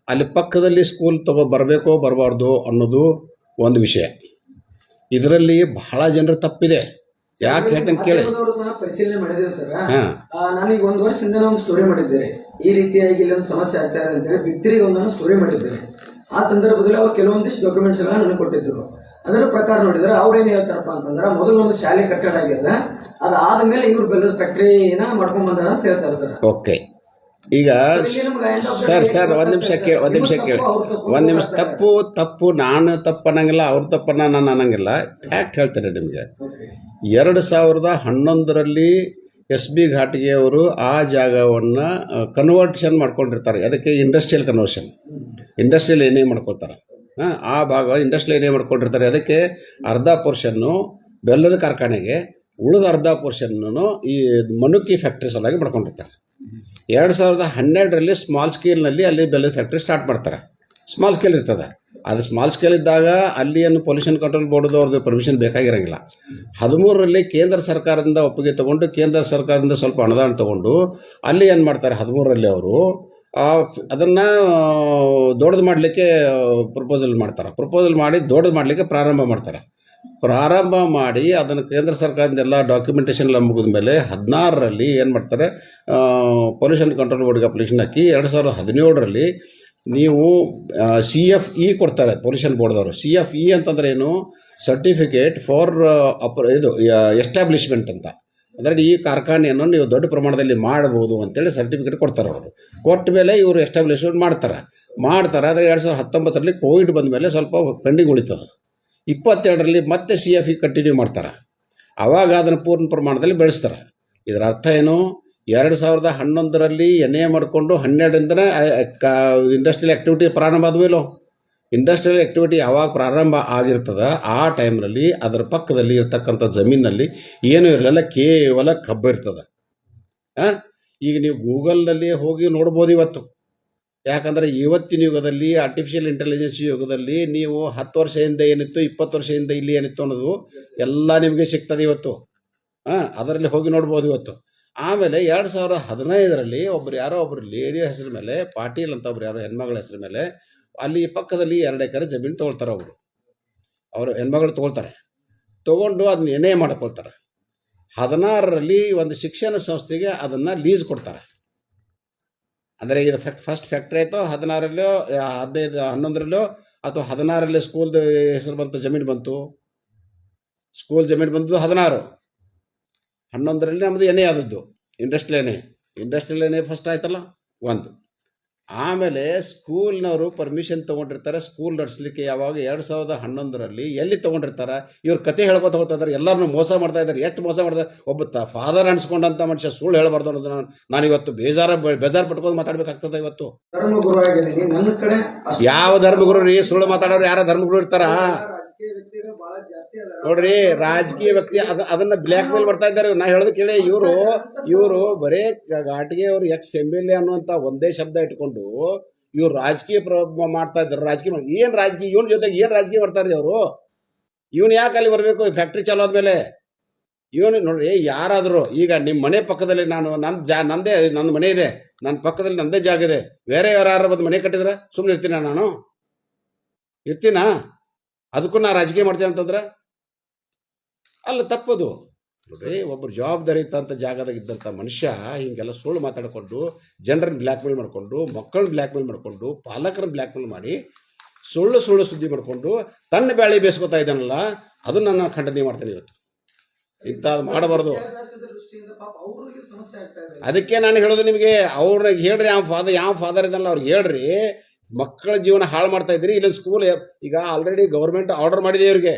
ಅಲ್ಲಿ ಪಕ್ಕದಲ್ಲಿ ಸ್ಕೂಲ್ ಬರಬೇಕೋ ಬರಬಾರ್ದು ಅನ್ನೋದು ಒಂದು ವಿಷಯ. ಇದರಲ್ಲಿ ಬಹಳ ಜನರ ತಪ್ಪಿದೆ. ಯಾಕೆ ಹೇಳ್ತೇನೆ ಕೇಳಿ. ಪರಿಶೀಲನೆ ಮಾಡಿದ್ದೇವೆ ಸರ್. ನಾನೀಗ 1 ವರ್ಷದಿಂದ ಒಂದು ಸ್ಟೋರಿ ಮಾಡಿದ್ದೇನೆ, ಈ ರೀತಿಯಾಗಿ ಇಲ್ಲಿ ಒಂದು ಸಮಸ್ಯೆ ಆಗ್ತಾ ಇದೆ ಅಂತೇಳಿ ಬಿತ್ತಿರಿಗೆ ಒಂದನ್ನು ಸ್ಟೋರಿ ಮಾಡಿದ್ದೇನೆ. ಆ ಸಂದರ್ಭದಲ್ಲಿ ಅವ್ರು ಕೆಲವೊಂದಿಷ್ಟು ಡಾಕ್ಯುಮೆಂಟ್ಸ್ ಗಳನ್ನ ನನಗೆ ಕೊಟ್ಟಿದ್ರು. ಅದರ ಪ್ರಕಾರ ನೋಡಿದ್ರೆ ಅವ್ರೇನ್ ಹೇಳ್ತಾರಪ್ಪ ಅಂತಂದ್ರೆ, ಮೊದಲು ಒಂದು ಶಾಲೆ ಕಟ್ಟಡ ಆಗ್ಯದ, ಅದಾದ್ಮೇಲೆ ಇವ್ರು ಬೆಲ್ಲದ ಫ್ಯಾಕ್ಟ್ರಿನ ಮಾಡ್ಕೊಂಡ್ ಬಂದಾರ ಅಂತ ಹೇಳ್ತಾರೆ ಸರ್. ಓಕೆ, ಈಗ ಸರ್ ಒಂದು ನಿಮಿಷ ತಪ್ಪು ನಾನು ತಪ್ಪನ್ನಂಗಿಲ್ಲ, ಅವ್ರ ತಪ್ಪನ್ನ ನಾನು ಅನ್ನಂಗಿಲ್ಲ. ಫ್ಯಾಕ್ಟ್ ಹೇಳ್ತೇನೆ ನಿಮಗೆ. 2011 SB ಘಾಟಿಗೆ ಅವರು ಆ ಜಾಗವನ್ನು ಕನ್ವರ್ಷನ್ ಮಾಡ್ಕೊಂಡಿರ್ತಾರೆ. ಅದಕ್ಕೆ ಇಂಡಸ್ಟ್ರಿಯಲ್ ಕನ್ವರ್ಷನ್, ಇಂಡಸ್ಟ್ರಿಯಲ್ ಏನೇ ಮಾಡ್ಕೊಳ್ತಾರೆ. ಆ ಭಾಗ ಇಂಡಸ್ಟ್ರಿಯಲ್ ಏನೇ ಮಾಡ್ಕೊಂಡಿರ್ತಾರೆ. ಅದಕ್ಕೆ ಅರ್ಧ ಪೋರ್ಷನ್ನು ಬೆಲ್ಲದ ಕಾರ್ಖಾನೆಗೆ, ಉಳಿದ ಅರ್ಧ ಪೋರ್ಷನ್ನು ಈ ಮನುಕಿ ಫ್ಯಾಕ್ಟ್ರಿ ಸಲುವಾಗಿ ಮಾಡ್ಕೊಂಡಿರ್ತಾರೆ. 2012 ಸ್ಮಾಲ್ ಸ್ಕೇಲ್ನಲ್ಲಿ ಅಲ್ಲಿ ಬೆಲ್ಲದ ಫ್ಯಾಕ್ಟ್ರಿ ಸ್ಟಾರ್ಟ್ ಮಾಡ್ತಾರೆ. ಸ್ಮಾಲ್ ಸ್ಕೇಲ್ ಇರ್ತದೆ. ಅದು ಸ್ಮಾಲ್ ಸ್ಕೇಲ್ ಇದ್ದಾಗ ಅಲ್ಲಿ ಏನು ಪೊಲ್ಯೂಷನ್ ಕಂಟ್ರೋಲ್ ಬೋರ್ಡ್ದು ಅವ್ರದ್ದು ಪರ್ಮಿಷನ್ ಬೇಕಾಗಿರೋಂಗಿಲ್ಲ. 13ರಲ್ಲಿ ಕೇಂದ್ರ ಸರ್ಕಾರದಿಂದ ಒಪ್ಪಿಗೆ ತೊಗೊಂಡು ಕೇಂದ್ರ ಸರ್ಕಾರದಿಂದ ಸ್ವಲ್ಪ ಅನುದಾನ ತೊಗೊಂಡು ಅಲ್ಲಿ ಏನು ಮಾಡ್ತಾರೆ 13ರಲ್ಲಿ ಅವರು ಅದನ್ನು ದೊಡ್ಡದು ಮಾಡಲಿಕ್ಕೆ ಪ್ರಪೋಸಲ್ ಮಾಡ್ತಾರೆ. ಪ್ರಪೋಸಲ್ ಮಾಡಿ ದೊಡ್ಡದು ಮಾಡಲಿಕ್ಕೆ ಪ್ರಾರಂಭ ಮಾಡ್ತಾರೆ. ಪ್ರಾರಂಭ ಮಾಡಿ ಅದನ್ನು ಕೇಂದ್ರ ಸರ್ಕಾರದಿಂದ ಎಲ್ಲ ಡಾಕ್ಯುಮೆಂಟೇಷನ್ ಎಲ್ಲ ಮುಗಿದ ಮೇಲೆ 16ರಲ್ಲಿ ಏನು ಮಾಡ್ತಾರೆ, ಪೊಲ್ಯೂಷನ್ ಕಂಟ್ರೋಲ್ ಬೋರ್ಡ್ಗೆ ಅಪ್ಲಿಕೇಶನ್ ಹಾಕಿ 2017ರಲ್ಲಿ ನೀವು CFE ಕೊಡ್ತಾರೆ ಪೊಲ್ಯೂಷನ್ ಬೋರ್ಡ್ದವರು. CFE ಅಂತಂದ್ರೆ ಏನು, ಸರ್ಟಿಫಿಕೇಟ್ ಫಾರ್ ಇದು ಎಸ್ಟಾಬ್ಲಿಷ್ಮೆಂಟ್ ಅಂತ. ಅಂದರೆ ಈ ಕಾರ್ಖಾನೆಯನ್ನು ನೀವು ದೊಡ್ಡ ಪ್ರಮಾಣದಲ್ಲಿ ಮಾಡ್ಬೋದು ಅಂತೇಳಿ ಸರ್ಟಿಫಿಕೇಟ್ ಕೊಡ್ತಾರೆ ಅವರು. ಕೊಟ್ಟ ಮೇಲೆ ಇವರು ಎಸ್ಟಾಬ್ಲಿಷ್ಮೆಂಟ್ ಮಾಡ್ತಾರೆ. ಆದರೆ 2019ರಲ್ಲಿ ಕೋವಿಡ್ ಬಂದ ಮೇಲೆ ಸ್ವಲ್ಪ ಪೆಂಡಿಂಗ್ ಉಳಿತದೆ. 22ರಲ್ಲಿ ಮತ್ತೆ CFE ಕಂಟಿನ್ಯೂ ಮಾಡ್ತಾರೆ. ಆವಾಗ ಅದನ್ನು ಪೂರ್ಣ ಪ್ರಮಾಣದಲ್ಲಿ ಬೆಳೆಸ್ತಾರೆ. ಇದರ ಅರ್ಥ ಏನು, 2011ರಲ್ಲಿ NA ಮಾಡಿಕೊಂಡು 12ರಿಂದನೇ ಇಂಡಸ್ಟ್ರಿಯಲ್ ಆ್ಯಕ್ಟಿವಿಟಿ ಪ್ರಾರಂಭ ಆದವೇಲೋ. ಇಂಡಸ್ಟ್ರಿಯಲ್ ಆ್ಯಕ್ಟಿವಿಟಿ ಯಾವಾಗ ಪ್ರಾರಂಭ ಆಗಿರ್ತದೆ ಆ ಟೈಮ್ನಲ್ಲಿ ಅದರ ಪಕ್ಕದಲ್ಲಿ ಇರ್ತಕ್ಕಂಥ ಜಮೀನಲ್ಲಿ ಏನೂ ಇರಲಿಲ್ಲ, ಕೇವಲ ಕಬ್ಬು ಇರ್ತದೆ. ಈಗ ನೀವು ಗೂಗಲ್ನಲ್ಲಿ ಹೋಗಿ ನೋಡ್ಬೋದು ಇವತ್ತು. ಯಾಕಂದರೆ ಇವತ್ತಿನ ಯುಗದಲ್ಲಿ ಆರ್ಟಿಫಿಷಿಯಲ್ ಇಂಟೆಲಿಜೆನ್ಸ್ ಯುಗದಲ್ಲಿ ನೀವು 10 ವರ್ಷ ಹಿಂದೆ ಏನಿತ್ತು, 20 ವರ್ಷ ಹಿಂದೆ ಇಲ್ಲಿ ಏನಿತ್ತು ಅನ್ನೋದು ಎಲ್ಲ ನಿಮಗೆ ಸಿಗ್ತದೆ ಇವತ್ತು. ಅದರಲ್ಲಿ ಹೋಗಿ ನೋಡ್ಬೋದು ಇವತ್ತು. ಆಮೇಲೆ 2015ರಲ್ಲಿ ಒಬ್ಬರು ಲೇಡಿ ಹೆಸರು ಮೇಲೆ, ಪಾಟೀಲ್ ಅಂತ ಯಾರೋ ಹೆಣ್ಮಗಳ ಹೆಸರು ಮೇಲೆ ಅಲ್ಲಿ ಪಕ್ಕದಲ್ಲಿ 2 ಎಕರೆ ಜಮೀನು ತೊಗೊಳ್ತಾರೆ. ಅವರು ಹೆಣ್ಮಗಳು ತೊಗೊಳ್ತಾರೆ. ತೊಗೊಂಡು ಅದನ್ನ NA ಮಾಡ್ಕೊಳ್ತಾರೆ. 16ರಲ್ಲಿ ಒಂದು ಶಿಕ್ಷಣ ಸಂಸ್ಥೆಗೆ ಅದನ್ನು ಲೀಸ್ ಕೊಡ್ತಾರೆ. ಅಂದರೆ ಇದು ಫಸ್ಟ್ ಫ್ಯಾಕ್ಟ್ರಿ ಆಯಿತು 16ರಲ್ಲೋ 11ರಲ್ಲೋ ಅಥವಾ 16ರಲ್ಲಿ ಸ್ಕೂಲ್ದು ಹೆಸರು ಬಂತು, ಜಮೀನು ಬಂತು. ಸ್ಕೂಲ್ ಜಮೀನು ಬಂದದ್ದು 16. 11ರಲ್ಲಿ ನಮ್ಮದು NA ಆದದ್ದು, ಇಂಡಸ್ಟ್ರಿಯಲ್ NA ಫಸ್ಟ್ ಆಯ್ತಲ್ಲ ಒಂದು. ಆಮೇಲೆ ಸ್ಕೂಲ್ನವರು ಪರ್ಮಿಷನ್ ತೊಗೊಂಡಿರ್ತಾರೆ ಸ್ಕೂಲ್ ನಡೆಸಲಿಕ್ಕೆ. ಯಾವಾಗ 2011ರಲ್ಲಿ ಎಲ್ಲಿ ತೊಗೊಂಡಿರ್ತಾರೆ, ಇವ್ರು ಕತೆ ಹೇಳ್ಕೊತ ಹೋಗ್ತಾ ಎಲ್ಲರನ್ನೂ ಮೋಸ ಮಾಡ್ತಾ ಇದ್ದಾರೆ. ಎಷ್ಟು ಮೋಸ ಮಾಡ್ತಾರೆ, ಒಬ್ಬ ಫಾದರ್ ಅನ್ಸ್ಕೊಂಡಂಥ ಮನುಷ್ಯ ಸುಳ್ಳು ಹೇಳಬಾರ್ದು ಅನ್ನೋದು ನಾನು ಇವತ್ತು ಬೇಜಾರು ಪಟ್ಕೊಂಡು ಮಾತಾಡ್ಬೇಕಾಗ್ತದೆ. ಇವತ್ತು ಧರ್ಮಗುರು ಆಗಿದ್ದೀನಿ. ನನ್ನ ಕಡೆ ಯಾವ ಧರ್ಮಗುರು ರೀ? ಸುಳ್ಳು ಮಾತಾಡೋರು ಯಾರ ಧರ್ಮಗುರು ಇರ್ತಾರ? ರಾಜಕೀಯ ವ್ಯಕ್ತಿಗಳು ಬಹಳ ಜಾಸ್ತಿ ಅದಾರ ನೋಡ್ರಿ, ರಾಜಕೀಯ ವ್ಯಕ್ತಿ ಅದನ್ನ ಬ್ಲ್ಯಾಕ್ ಮೇಲ್ ಮಾಡ್ತಾ ಇದ್ದಾರೆ. ನಾ ಹೇಳೋದು ಕೇಳಿ, ಇವರು ಬರೇ ಘಾಟಿಗೆ ಅವರು MLA ಅನ್ನುವಂಥ ಒಂದೇ ಶಬ್ದ ಇಟ್ಕೊಂಡು ಇವ್ರು ರಾಜಕೀಯ ಮಾಡ್ತಾ ಇದ್ದಾರೆ. ಏನ್ ರಾಜಕೀಯ? ಇವನ್ ಜೊತೆಗೆ ಏನ್ ರಾಜಕೀಯ ಮಾಡ್ತಾರ್ರಿ ಅವರು? ಇವನ್ ಯಾಕೆ ಅಲ್ಲಿ ಬರಬೇಕು? ಫ್ಯಾಕ್ಟ್ರಿ ಚಾಲು ಆದ್ಮೇಲೆ ಇವನು ನೋಡ್ರಿ, ಯಾರಾದರೂ ಈಗ ನಿಮ್ಮ ಮನೆ ಪಕ್ಕದಲ್ಲಿ ನನ್ನ ಮನೆ ಇದೆ, ನನ್ನ ಪಕ್ಕದಲ್ಲಿ ನಂದೇ ಜಾಗ ಇದೆ, ಬೇರೆ ಯಾರು ಬಂದು ಮನೆ ಕಟ್ಟಿದ್ರೆ ಸುಮ್ಮನೆ ಇರ್ತೀನಾ? ಅದಕ್ಕೂ ನಾ ರಾಜಕೀಯ ಮಾಡ್ತೀನಿ ಅಂತಂದ್ರೆ ಅಲ್ಲ, ತಪ್ಪದು. ನೋಡ್ರಿ, ಒಬ್ಬರು ಜವಾಬ್ದಾರಿ ಇದ್ದಂಥ ಜಾಗದಾಗ ಇದ್ದಂಥ ಮನುಷ್ಯ ಹಿಂಗೆಲ್ಲ ಸುಳ್ಳು ಮಾತಾಡಿಕೊಂಡು ಜನರನ್ನ ಬ್ಲ್ಯಾಕ್ ಮೇಲ್ ಮಾಡಿಕೊಂಡು, ಮಕ್ಕಳನ್ನ ಬ್ಲ್ಯಾಕ್ ಮೇಲ್ ಮಾಡಿಕೊಂಡು, ಪಾಲಕರನ್ನ ಬ್ಲ್ಯಾಕ್ ಮೇಲ್ ಮಾಡಿ ಸುಳ್ಳು ಸುದ್ದಿ ಮಾಡಿಕೊಂಡು ತನ್ನ ಬ್ಯಾಳಿ ಬೇಯಿಸ್ಕೊತಾ ಇದ್ದಾನಲ್ಲ, ಅದು ನನ್ನ ಖಂಡನೆ ಮಾಡ್ತೇನೆ ಇವತ್ತು. ಇಂಥದ್ದು ಮಾಡಬಾರ್ದು. ಅದಕ್ಕೆ ನಾನು ಹೇಳೋದು ನಿಮಗೆ, ಅವ್ರಿಗೆ ಹೇಳ್ರಿ, ಯಾವ ಫಾದರ್ ಇದ್ದಾನಲ್ಲ ಅವ್ರಿಗೆ ಹೇಳ್ರಿ, ಮಕ್ಕಳ ಜೀವನ ಹಾಳು ಮಾಡ್ತಾ ಇದ್ರಿ. ಇಲ್ಲೊಂದು ಸ್ಕೂಲ್ ಈಗ ಆಲ್ರೆಡಿ ಗೌರ್ಮೆಂಟ್ ಆರ್ಡರ್ ಮಾಡಿದೆ ಇವ್ರಿಗೆ.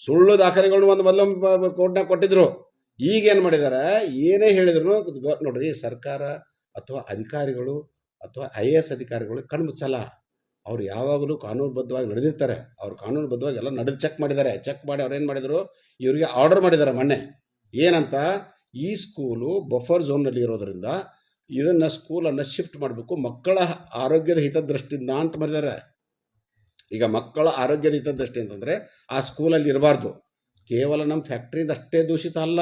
ಸುಳ್ಳು ದಾಖಲೆಗಳನ್ನ ಮೊದಲು ಕೋರ್ಟ್ನಾಗ ಕೊಟ್ಟಿದ್ರು. ಈಗ ಏನು ಮಾಡಿದ್ದಾರೆ, ಏನೇ ಹೇಳಿದ್ರು ನೋಡ್ರಿ, ಸರ್ಕಾರ ಅಥವಾ ಅಧಿಕಾರಿಗಳು ಅಥವಾ IAS ಅಧಿಕಾರಿಗಳು ಕಣ್ಣು ಮುಚ್ಚಲ್ಲ. ಅವ್ರು ಯಾವಾಗಲೂ ಕಾನೂನುಬದ್ಧವಾಗಿ ನಡೆದಿರ್ತಾರೆ. ಅವ್ರು ಕಾನೂನುಬದ್ಧವಾಗಿ ಎಲ್ಲ ನಡೆದು ಚೆಕ್ ಮಾಡಿ ಅವ್ರು ಏನು ಮಾಡಿದರು, ಇವರಿಗೆ ಆರ್ಡರ್ ಮಾಡಿದ್ದಾರೆ ಮೊನ್ನೆ. ಏನಂತ, ಈ ಸ್ಕೂಲು ಬಫರ್ ಝೋನ್ನಲ್ಲಿ ಇರೋದ್ರಿಂದ ಇದನ್ನು ಸ್ಕೂಲನ್ನು ಶಿಫ್ಟ್ ಮಾಡಬೇಕು ಮಕ್ಕಳ ಆರೋಗ್ಯದ ಹಿತದೃಷ್ಟಿಯಿಂದ ಅಂತ ಮಾಡಿದ್ದಾರೆ. ಈಗ ಮಕ್ಕಳ ಆರೋಗ್ಯದ ಹಿತದೃಷ್ಟಿ ಅಂತಂದರೆ ಆ ಸ್ಕೂಲಲ್ಲಿ ಇರಬಾರ್ದು. ಕೇವಲ ನಮ್ಮ ಫ್ಯಾಕ್ಟ್ರಿದ ಅಷ್ಟೇ ದೂಷಿತ ಅಲ್ಲ,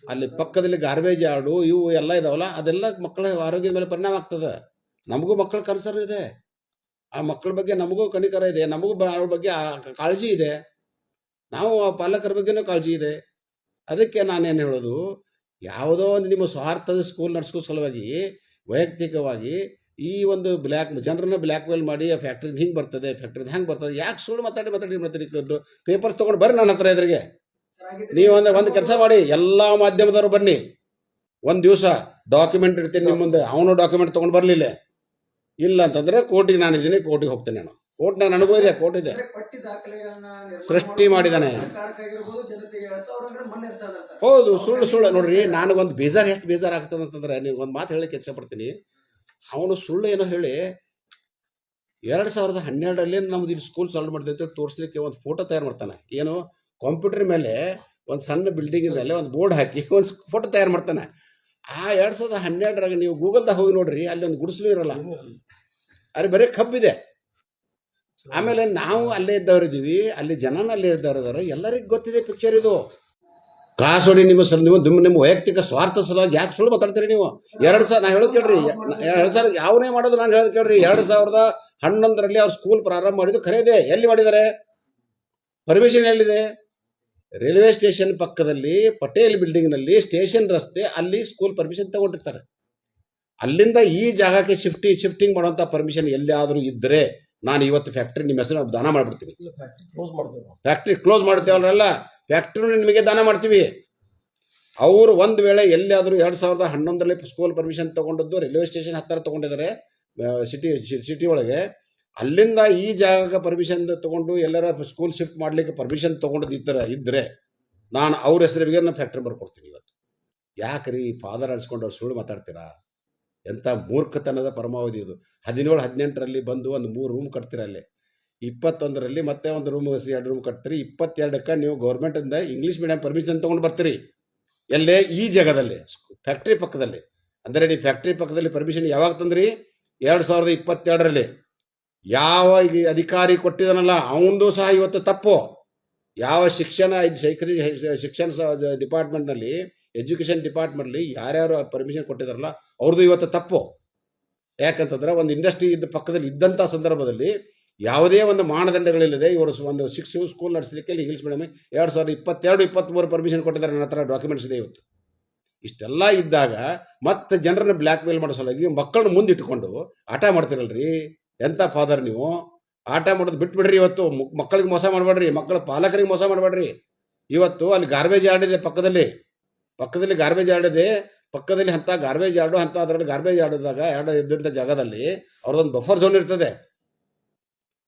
ಅಲ್ಲಿ ಪಕ್ಕದಲ್ಲಿ ಗಾರ್ಬೇಜ್ ಯಾರ್ಡು ಇವು ಎಲ್ಲ ಇದಾವಲ್ಲ, ಅದೆಲ್ಲ ಮಕ್ಕಳ ಆರೋಗ್ಯದ ಮೇಲೆ ಪರಿಣಾಮ ಆಗ್ತದೆ. ನಮಗೂ ಮಕ್ಕಳ ಕನಸರು ಇದೆ, ಆ ಮಕ್ಕಳ ಬಗ್ಗೆ ನಮಗೂ ಕನಿಕರ ಇದೆ, ನಮಗೂ ಅವ್ರ ಬಗ್ಗೆ ಕಾಳಜಿ ಇದೆ, ನಾವು ಆ ಪಾಲಕರ ಬಗ್ಗೆನೂ ಕಾಳಜಿ ಇದೆ. ಅದಕ್ಕೆ ನಾನೇನು ಹೇಳೋದು, ಯಾವುದೋ ಒಂದು ನಿಮ್ಮ ಸ್ವಾರ್ಥದ ಸ್ಕೂಲ್ ನಡೆಸೋ ಸಲುವಾಗಿ ವೈಯಕ್ತಿಕವಾಗಿ ಈ ಒಂದು ಜನರನ್ನ ಬ್ಲ್ಯಾಕ್ ಮೇಲ್ ಮಾಡಿ ಆ ಫ್ಯಾಕ್ಟ್ರಿದು ಹಿಂಗೆ ಬರ್ತದೆ, ಹೆಂಗೆ ಬರ್ತದೆ, ಯಾಕೆ ಸುಳ್ಳು ಮಾತಾಡಿ ಪೇಪರ್ಸ್ ತೊಗೊಂಡು ಬರ್ರಿ ನನ್ನ ಹತ್ರ ಎದುರಿಗೆ. ನೀವು ಒಂದು ಕೆಲಸ ಮಾಡಿ, ಎಲ್ಲ ಮಾಧ್ಯಮದವರು ಬನ್ನಿ, ಒಂದು ದಿವಸ ಡಾಕ್ಯುಮೆಂಟ್ ಇರ್ತೀನಿ ನಿಮ್ಮ ಮುಂದೆ. ಅವನು ಡಾಕ್ಯುಮೆಂಟ್ ತೊಗೊಂಡು ಬರಲಿಲ್ಲ ಇಲ್ಲ ಅಂತಂದರೆ ಕೋರ್ಟಿಗೆ ನಾನಿದ್ದೀನಿ, ಕೋರ್ಟಿಗೆ ಹೋಗ್ತೇನೆ ನಾನು. ಕೋರ್ಟ್ನಾಗ ನನಗೂ ಇದೆ, ಕೋರ್ಟ್ ಇದೆ, ಸೃಷ್ಟಿ ಮಾಡಿದ್ದಾನೆ. ಹೌದು, ಸುಳ್ಳು ನೋಡ್ರಿ. ನನಗೊಂದು ಎಷ್ಟು ಬೇಜಾರಾಗ್ತದೆ ಅಂತಂದ್ರೆ, ನೀವು ಒಂದು ಮಾತು ಹೇಳಕ್ಕೆ ಇಷ್ಟಪಡ್ತೀನಿ. ಅವನು ಸುಳ್ಳು ಏನೋ ಹೇಳಿ 2012ರಲ್ಲಿ ನಮ್ದು ಇಲ್ಲಿ ಸ್ಕೂಲ್ ಚಾಲು ಮಾಡಿದೆ ಅಂತ ತೋರಿಸ್ಲಿಕ್ಕೆ ಒಂದು ಫೋಟೋ ತಯಾರು ಮಾಡ್ತಾನೆ. ಏನು, ಕಂಪ್ಯೂಟರ್ ಮೇಲೆ ಒಂದು ಸಣ್ಣ ಬಿಲ್ಡಿಂಗ್ ಮೇಲೆ ಒಂದು ಬೋರ್ಡ್ ಹಾಕಿ ಒಂದು ಫೋಟೋ ತಯಾರು ಮಾಡ್ತಾನೆ. ಆ 2012ರಾಗ ನೀವು ಗೂಗಲ್ದಾಗ ಹೋಗಿ ನೋಡ್ರಿ, ಅಲ್ಲಿ ಒಂದು ಗುಡಿಸಲು ಇರಲ್ಲ, ಅಲ್ಲಿ ಬರೀ ಕಬ್ಬಿದೆ. ಆಮೇಲೆ ನಾವು ಅಲ್ಲೇ ಇದ್ದವರಿದ್ದೀವಿ, ಅಲ್ಲಿ ಜನನ ಅಲ್ಲೇ ಇದ್ದವ್ರಿದ್ದಾರೆ, ಎಲ್ಲರಿಗೂ ಗೊತ್ತಿದೆ ಪಿಕ್ಚರ್ ಇದು. ಕಾಸೋಡಿ ನಿಮ್ಮ ವೈಯಕ್ತಿಕ ಸ್ವಾರ್ಥ ಸಲುವಾಗಿ ಯಾಕೆ ಸುಳ್ಳು ಮಾತಾಡ್ತೀರಿ ನೀವು? 2000 ನಾ ಹೇಳೋದು ಕೇಳ್ರಿ, 2000 ಯಾವನೇ ಮಾಡೋದು ನಾನು ಹೇಳೋದು ಕೇಳ್ರಿ. 2011ರಲ್ಲಿ ಅವ್ರು ಸ್ಕೂಲ್ ಪ್ರಾರಂಭ ಮಾಡಿದ್ದು ಖರೇದೆ. ಎಲ್ಲಿ ಮಾಡಿದ್ದಾರೆ? ಪರ್ಮಿಷನ್ ಎಲ್ಲಿದೆ? ರೈಲ್ವೆ ಸ್ಟೇಷನ್ ಪಕ್ಕದಲ್ಲಿ ಪಟೇಲ್ ಬಿಲ್ಡಿಂಗ್ನಲ್ಲಿ ಸ್ಟೇಷನ್ ರಸ್ತೆ, ಅಲ್ಲಿ ಸ್ಕೂಲ್ ಪರ್ಮಿಷನ್ ತಗೊಂಡಿರ್ತಾರೆ. ಅಲ್ಲಿಂದ ಈ ಜಾಗಕ್ಕೆ ಶಿಫ್ಟಿಂಗ್ ಮಾಡುವಂಥ ಪರ್ಮಿಷನ್ ಎಲ್ಲಿಯಾದರೂ ಇದ್ದರೆ ನಾನು ಇವತ್ತು ಫ್ಯಾಕ್ಟ್ರಿ ನಿಮ್ಮ ಹೆಸರು ದಾನ ಮಾಡಿಬಿಡ್ತೀನಿ. ಫ್ಯಾಕ್ಟ್ರಿ ಕ್ಲೋಸ್ ಮಾಡ್ತೇವಲ್ಲ, ಫ್ಯಾಕ್ಟ್ರಿ ನಿಮಗೆ ದಾನ ಮಾಡ್ತೀವಿ. ಅವರು ಒಂದು ವೇಳೆ ಎಲ್ಲಿಯಾದರೂ 2011ರಲ್ಲಿ ಸ್ಕೂಲ್ ಪರ್ಮಿಷನ್ ತೊಗೊಂಡದ್ದು ರೈಲ್ವೆ ಸ್ಟೇಷನ್ ಹತ್ತಿರ ತೊಗೊಂಡಿದ್ದಾರೆ, ಸಿಟಿ ಒಳಗೆ. ಅಲ್ಲಿಂದ ಈ ಜಾಗಕ್ಕೆ ಪರ್ಮಿಷನ್ ತೊಗೊಂಡು ಎಲ್ಲರ ಸ್ಕೂಲ್ ಶಿಫ್ಟ್ ಮಾಡಲಿಕ್ಕೆ ಪರ್ಮಿಷನ್ ತೊಗೊಂಡು ಇದ್ದರೆ ನಾನು ಅವ್ರ ಹೆಸರಿಗೆ ನಾನು ಫ್ಯಾಕ್ಟ್ರಿ ಬರ್ಕೊಡ್ತೀನಿ ಇವತ್ತು. ಯಾಕ್ರಿ ಫಾದರ್ ಅನ್ಸ್ಕೊಂಡು ಅವ್ರು ಸುಳ್ಳು ಮಾತಾಡ್ತೀರಾ? ಎಂಥ ಮೂರ್ಖತನದ ಪರಮಾವಧಿ ಇದು. 17-18ರಲ್ಲಿ ಬಂದು ಒಂದು 3 ರೂಮ್ ಕಟ್ತೀರ, ಅಲ್ಲಿ 21ರಲ್ಲಿ ಮತ್ತೆ ಒಂದು ರೂಮ್ 2 ರೂಮ್ ಕಟ್ತೀರಿ. 22ಕ್ಕೆ ನೀವು ಗೌರ್ಮೆಂಟಿಂದ ಇಂಗ್ಲೀಷ್ ಮೀಡಿಯಂ ಪರ್ಮಿಷನ್ ತೊಗೊಂಡು ಬರ್ತೀರಿ. ಎಲ್ಲೇ? ಈ ಜಾಗದಲ್ಲಿ ಫ್ಯಾಕ್ಟ್ರಿ ಪಕ್ಕದಲ್ಲಿ. ಅಂದರೆ ನೀವು ಫ್ಯಾಕ್ಟ್ರಿ ಪಕ್ಕದಲ್ಲಿ ಪರ್ಮಿಷನ್ ಯಾವಾಗ ತಂದ್ರಿ? 2022ರಲ್ಲಿ. ಯಾವ ಅಧಿಕಾರಿ ಕೊಟ್ಟಿದ್ದಾನಲ್ಲ ಅವನದು ಸಹ ಇವತ್ತು ತಪ್ಪು. ಯಾವ ಶಿಕ್ಷಣ ಡಿಪಾರ್ಟ್ಮೆಂಟ್ನಲ್ಲಿ, ಎಜುಕೇಷನ್ ಡಿಪಾರ್ಟ್ಮೆಂಟ್ಲಿ ಯಾರ್ಯಾರು ಪರ್ಮಿಷನ್ ಕೊಟ್ಟಿದ್ದಾರಲ್ಲ ಅವ್ರದ್ದು ಇವತ್ತು ತಪ್ಪು. ಯಾಕಂತಂದ್ರೆ ಒಂದು ಇಂಡಸ್ಟ್ರಿ ಪಕ್ಕದಲ್ಲಿ ಇದ್ದಂಥ ಸಂದರ್ಭದಲ್ಲಿ ಯಾವುದೇ ಒಂದು ಮಾನದಂಡಗಳಿಲ್ಲದೆ ಇವರು ಒಂದು ಸ್ಕೂಲ್ ನಡೆಸಲಿಕ್ಕೆ ಇಂಗ್ಲೀಷ್ ಮೀಡಿಯಮ್ 2022-23 ಪರ್ಮಿಷನ್ ಕೊಟ್ಟಿದ್ದಾರೆ. ನನ್ನ ಹತ್ರ ಡಾಕ್ಯುಮೆಂಟ್ಸ್ ಇದೆ ಇವತ್ತು. ಇಷ್ಟೆಲ್ಲ ಇದ್ದಾಗ ಮತ್ತೆ ಜನರನ್ನ ಬ್ಲ್ಯಾಕ್ ಮೇಲ್ ಮಾಡೋ ಸಲುವಾಗಿ ಮಕ್ಕಳನ್ನ ಮುಂದಿಟ್ಕೊಂಡು ಆಟ ಮಾಡ್ತಿರಲ್ರಿ. ಎಂಥ ಫಾದರ್ ನೀವು? ಆಟ ಮಾಡೋದು ಬಿಟ್ಬಿಡ್ರಿ. ಇವತ್ತು ಮಕ್ಕಳಿಗೆ ಮೋಸ ಮಾಡಬೇಡ್ರಿ, ಮಕ್ಕಳ ಪಾಲಕರಿಗೆ ಮೋಸ ಮಾಡಬೇಡ್ರಿ. ಇವತ್ತು ಅಲ್ಲಿ ಗಾರ್ಬೇಜ್ ಯಾರ್ಡ್ ಇದೆ, ಪಕ್ಕದಲ್ಲಿ ಗಾರ್ಬೇಜ್ ಯಾರ್ಡ್ ಇದೆ. ಪಕ್ಕದಲ್ಲಿ ಅಂಥ ಗಾರ್ಬೇಜ್ ಯಾರ್ಡು ಅದರಲ್ಲಿ ಗಾರ್ಬೇಜ್ ಯಾರ್ಡ್ದಾಗ ಇದ್ದಂಥ ಜಾಗದಲ್ಲಿ ಅವ್ರದ್ದೊಂದು ಬಫರ್ ಝೋನ್ ಇರ್ತದೆ.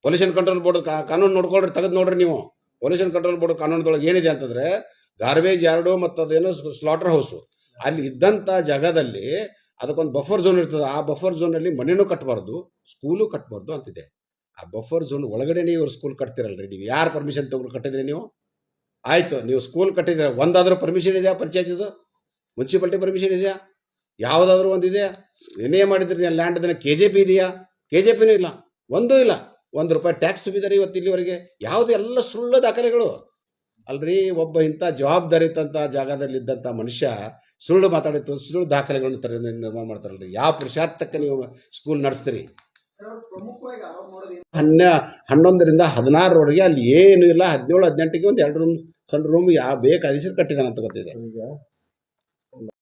ಪೊಲ್ಯೂಷನ್ ಕಂಟ್ರೋಲ್ ಬೋರ್ಡ್ ಕಾನೂನು ನೋಡ್ಕೊಳ್ರಿ, ತೆಗೆದು ನೋಡ್ರಿ ನೀವು. ಪೊಲ್ಯೂಷನ್ ಕಂಟ್ರೋಲ್ ಬೋರ್ಡ್ ಕಾನೂನದೊಳಗೆ ಏನಿದೆ ಅಂತಂದರೆ ಗಾರ್ಬೇಜ್ ಯಾರ್ಡು ಮತ್ತು ಅದೇನೋ ಸ್ಲಾಟರ್ ಹೌಸು, ಅಲ್ಲಿ ಇದ್ದಂಥ ಜಾಗದಲ್ಲಿ ಅದಕ್ಕೊಂದು ಬಫರ್ ಝೋನ್ ಇರ್ತದೆ. ಆ ಬಫರ್ ಝೋನಲ್ಲಿ ಮನೆಯೂ ಕಟ್ಟಬಾರ್ದು, ಸ್ಕೂಲು ಕಟ್ಟಬಾರ್ದು ಅಂತಿದೆ. ಆ ಬಫರ್ ಝೋನ್ ಒಳಗಡೆ ಇವ್ರು ಸ್ಕೂಲ್ ಕಟ್ತಿರಲ್ರಿ. ನೀವು ಯಾರು ಪರ್ಮಿಷನ್ ತೊಗೊಂಡು ಕಟ್ಟಿದ್ರಿ ನೀವು? ಆಯಿತು, ನೀವು ಸ್ಕೂಲ್ ಕಟ್ಟಿದ್ರೆ ಒಂದಾದರೂ ಪರ್ಮಿಷನ್ ಇದೆಯಾ? ಪಂಚಾಯತಿದು, ಮುನ್ಸಿಪಾಲ್ಟಿ ಪರ್ಮಿಷನ್ ಇದೆಯಾ? ಯಾವುದಾದ್ರೂ ಒಂದಿದೆ? ಏನೇ ಮಾಡಿದ್ರಿ ಲ್ಯಾಂಡ್ದನ್ನ KJP ಇದೆಯಾ? KJPನೂ ಇಲ್ಲ, ಒಂದೂ ಇಲ್ಲ. ₹1 ಟ್ಯಾಕ್ಸ್ ತುಂಬಿದ್ದಾರೆ ಇವತ್ತು ಇಲ್ಲಿವರೆಗೆ. ಯಾವುದು? ಎಲ್ಲ ಸುಳ್ಳು ದಾಖಲೆಗಳು ಅಲ್ರಿ. ಒಬ್ಬ ಇಂಥ ಜವಾಬ್ದಾರಿತಂಥ ಜಾಗದಲ್ಲಿದ್ದಂಥ ಮನುಷ್ಯ ಸುಳ್ಳು ಮಾತಾಡಿತ್ತು, ಸುಳ್ಳು ದಾಖಲೆಗಳನ್ನು ನಿರ್ಮಾಣ ಮಾಡ್ತಾರಲ್ರಿ. ಯಾವ ಪುರುಷಾರ್ಥಕ್ಕೆ ನೀವು ಸ್ಕೂಲ್ ನಡೆಸ್ತೀರಿ? ಪ್ರಮುಖವಾಗಿ ಆರೋಪ ಮಾಡೋದು 11ರಿಂದ 16ರವರೆಗೆ ಅಲ್ಲಿ ಏನು ಇಲ್ಲ. 17-18ಗೆ ಒಂದು 2 ರೂಮ್ ಸಣ್ಣ ರೂಮ್ ಯಾವ ಬೇಕು ಅದಿಸರು ಕಟ್ಟಿದಾನಂತ ಗೊತ್ತಿದೆ.